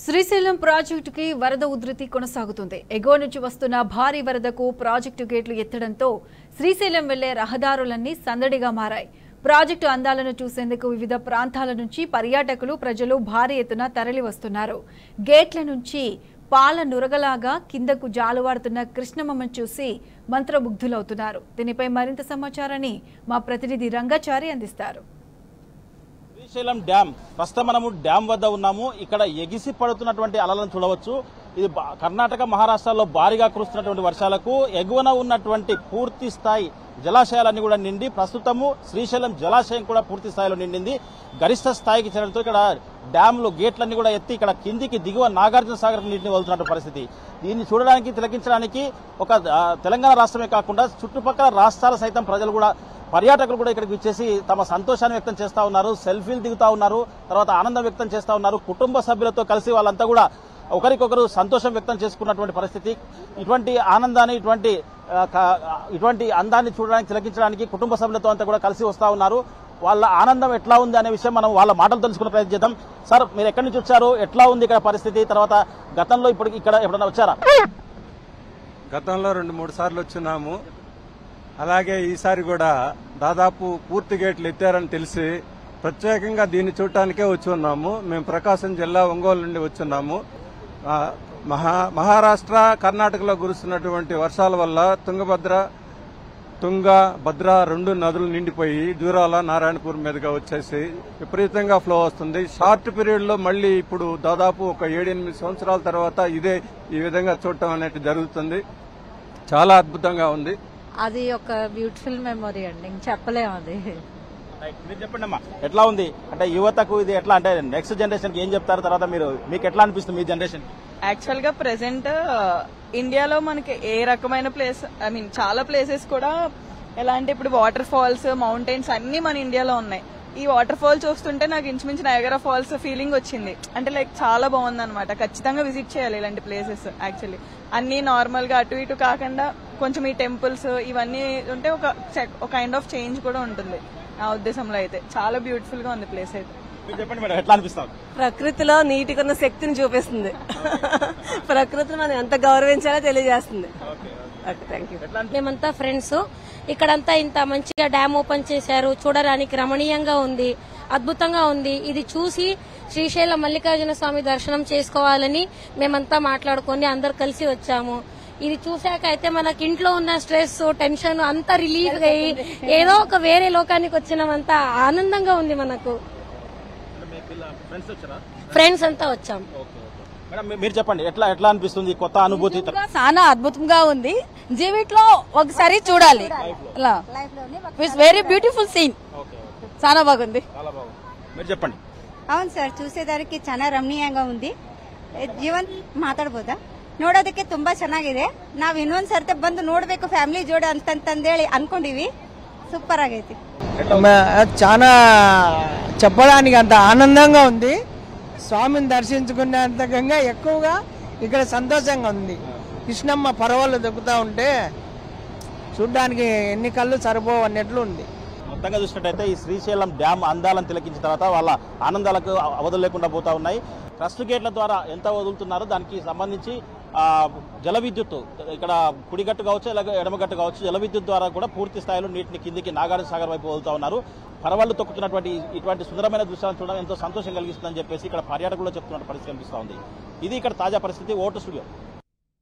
శ్రీశైలం ప్రాజెక్టుకి వరద ఉధృతి కొనసాగుతుంది. ఎగువ నుంచి వస్తున్న భారీ వరదకు ప్రాజెక్టు గేట్లు ఎత్తడంతో శ్రీశైలం వెళ్లే రహదారులన్నీ సందడిగా మారాయి. ప్రాజెక్టు అందాలను చూసేందుకు వివిధ ప్రాంతాల నుంచి పర్యాటకులు, ప్రజలు భారీ ఎత్తున తరలి వస్తున్నారు. గేట్ల నుంచి పాల నురగలాగా కిందకు జాలువారుతున్న కృష్ణమ్మను చూసి మంత్రముగ్ధులవుతున్నారు. దీనిపై మరింత సమాచారాన్ని మా ప్రతినిధి రంగాచారి అందిస్తారు. శ్రీశైలం డ్యామ్ ప్రస్తుతం మనము డ్యామ్ వద్ద ఉన్నాము. ఇక్కడ ఎగిసి పడుతున్నటువంటి అలలను చూడవచ్చు. ఇది కర్ణాటక, మహారాష్ట్రలో భారీగా కురుస్తున్నటువంటి వర్షాలకు ఎగువన ఉన్నటువంటి పూర్తి స్థాయి జలాశయాలన్నీ కూడా నిండి ప్రస్తుతము శ్రీశైలం జలాశయం కూడా పూర్తి స్థాయిలో నిండింది. గరిష్ట స్థాయికి చేరడంతో ఇక్కడ డ్యాంలు గేట్లన్నీ కూడా ఎత్తి ఇక్కడ కిందికి దిగువ నాగార్జున సాగర్ నీటిని వదులుతున్నటువంటి పరిస్థితి. దీన్ని చూడడానికి, తిలకించడానికి ఒక తెలంగాణ రాష్ట్రమే కాకుండా చుట్టుపక్కల రాష్ట్రాల సైతం ప్రజలు కూడా, పర్యాటకులు కూడా ఇక్కడికి వచ్చేసి తమ సంతోషాన్ని వ్యక్తం చేస్తా ఉన్నారు. సెల్ఫీలు దిగుతా ఉన్నారు, తర్వాత ఆనందం వ్యక్తం చేస్తా ఉన్నారు. కుటుంబ సభ్యులతో కలిసి వాళ్ళంతా కూడా ఒకరికొకరు సంతోషం వ్యక్తం చేసుకున్నటువంటి పరిస్థితి. ఇటువంటి ఆనందాన్ని, ఇటువంటి అందాన్ని చూడడానికి, తిలకించడానికి కుటుంబ సభ్యులతో అంతా కూడా కలిసి వస్తా ఉన్నారు. వాళ్ళ ఆనందం ఎట్లా ఉంది అనే విషయం మనం వాళ్ళ మాటలు తెలుసుకునే ప్రయత్నం చేద్దాం. సార్, మీరు ఎక్కడి నుంచి వచ్చారు? ఎట్లా ఉంది ఇక్కడ పరిస్థితి? తర్వాత గతంలో ఇప్పుడు ఇక్కడ ఎప్పుడైనా వచ్చారా? గతంలో 2-3 సార్లు వచ్చున్నాము. అలాగే ఈసారి కూడా దాదాపు పూర్తి గేట్లు ఎత్తారని తెలిసి ప్రత్యేకంగా దీన్ని చూడటానికే వచ్చి ఉన్నాము. మేము ప్రకాశం జిల్లా ఒంగోలు నుండి వచ్చున్నాము. మహారాష్ట్ర, కర్ణాటకలో కురుస్తున్నటువంటి వర్షాల వల్ల భద్ర 2 నదులు నిండిపోయి జూరాల, నారాయణపూర్ మీదుగా వచ్చేసి విపరీతంగా ఫ్లో వస్తుంది. షార్ట్ పీరియడ్ లో మళ్లీ ఇప్పుడు దాదాపు ఒక 7-8 సంవత్సరాల తర్వాత ఈ విధంగా చూడటం అనేది జరుగుతుంది. చాలా అద్భుతంగా ఉంది. అది ఒక బ్యూటిఫుల్ మెమొరీ అండి, చెప్పలేము అది. మీరు చెప్పండి అమ్మా, ఎట్లా ఉంది? అంటే యువతకు ఇది ఎట్లా, అంటే నెక్స్ట్ జనరేషన్ కి ఏం చెప్తారు? తర్వాత మీకు ఎట్లా అనిపిస్తుంది మీ జనరేషన్? యాక్చువల్ గా ప్రెసెంట్ ఇండియాలో మనకి ఏ రకమైన ప్లేస్, చాలా ప్లేసెస్ కూడా ఎలా అంటే ఇప్పుడు వాటర్ ఫాల్స్, మౌంటైన్స్ అన్ని మన ఇండియాలో ఉన్నాయి. ఈ వాటర్ ఫాల్ చూస్తుంటే నాకు ఇంచుమించు నయాగరా ఫాల్స్ ఫీలింగ్ వచ్చింది. అంటే లైక్ చాలా బాగుంది అనమాట. ఖచ్చితంగా విజిట్ చేయాలి ఇలాంటి ప్లేసెస్. యాక్చువల్లీ అన్ని నార్మల్ గా అటు ఇటు కాకుండా కొంచెం ఈ టెంపుల్స్ ఇవన్నీ ఉంటే ఒక కైండ్ ఆఫ్ చేంజ్ కూడా ఉంటుంది. నా ఉద్దేశంలో అయితే చాలా బ్యూటిఫుల్ గా ఉంది ప్లేస్ అయితే. చెప్పండి మేడం, ఎట్లా అనిపిస్తుంది? ప్రకృతిలో నీటికున్న శక్తిని చూపిస్తుంది. ప్రకృతిని మనం ఎంత గౌరవించాలో తెలియజేస్తుంది. మేమంతా ఫ్రెండ్స్. ఇక్కడంతా ఇంత మంచిగా డ్యామ్ ఓపెన్ చేశారు. చూడడానికి రమణీయంగా ఉంది, అద్భుతంగా ఉంది. ఇది చూసి శ్రీశైలం మల్లికార్జున స్వామి దర్శనం చేసుకోవాలని మేమంతా మాట్లాడుకొని అందరు కలిసి వచ్చాము. ఇది చూశాక అయితే మనకి ఇంట్లో ఉన్న స్ట్రెస్, టెన్షన్ అంతా రిలీఫ్ అయ్యి ఏదో ఒక వేరే లోకానికి వచ్చినంత ఆనందంగా ఉంది మనకు. ఫ్రెండ్స్ అంతా వచ్చాం. మీరు చెప్పండి, ఎట్లా అనిపిస్తుంది కొత్త అనుభూతి? చాలా అద్భుతంగా ఉంది. జీవితంలో ఒకసారి చూడాలి. వెరీ బ్యూటిఫుల్ సీన్, చాలా బాగుంది. మీరు చెప్పండి. అవును ಸಾರ್, చూసేదానికి చాలా ರಮಣೀಯಂగా ఉంది. ಜೀವನ್ ಮಾತಾಡಬಹುದಾ? ನೋಡೋದಕ್ಕೆ ತುಂಬಾ ಚೆನ್ನಾಗಿದೆ. ನಾವು ಇನ್ನೊಂದು ಸರ್ತಿ ಬಂದು ನೋಡಬೇಕು ಫ್ಯಾಮಿಲಿ ಜೋಡಿ ಅಂತಂದೇಳಿ ಅನ್ಕೊಂಡಿವಿ. సూపర్ ಆಗೈತಿ. చాలా చెప్పడానికి అంత ఆనందంగా ఉంది. స్వామిని దర్శించుకునేంతకంగా ఎక్కువగా ఇక్కడ సంతోషంగా ఉంది. కృష్ణమ్మ పర్వాలు దొక్కుతా ఉంటే చూడ్డానికి ఎన్ని కళ్ళు సరిపోవు అన్నట్లు ఉంది. మొత్తంగా చూసినట్టయితే ఈ శ్రీశైలం డ్యామ్ అందాలను తిలకించిన తర్వాత వాళ్ళ ఆనందాలకు అవధులు లేకుండా పోతా ఉన్నాయి. ట్రస్ట్ గేట్ల ద్వారా ఎంత వదులుతున్నారో దానికి సంబంధించి జల విద్యుత్, ఇక్కడ కుడిగట్టు కావచ్చు, అలాగే ఎడమగట్టు కావచ్చు, జల విద్యుత్ ద్వారా కూడా పూర్తి స్థాయిలో నీటిని కిందికి నాగార్జున సాగర్ వైపు వదులుతా ఉన్నారు. పరవళ్లు తొక్కుతున్నటువంటి ఇటువంటి సుందరమైన దృశ్యాలను చూడడం ఎంతో సంతోషం కలిగిస్తుందని చెప్పేసి ఇక్కడ పర్యాటకులు చెప్తున్న పరిస్థితి కనిపిస్తూ ఉంది. ఇది ఇక్కడ తాజా పరిస్థితి. Vote studio.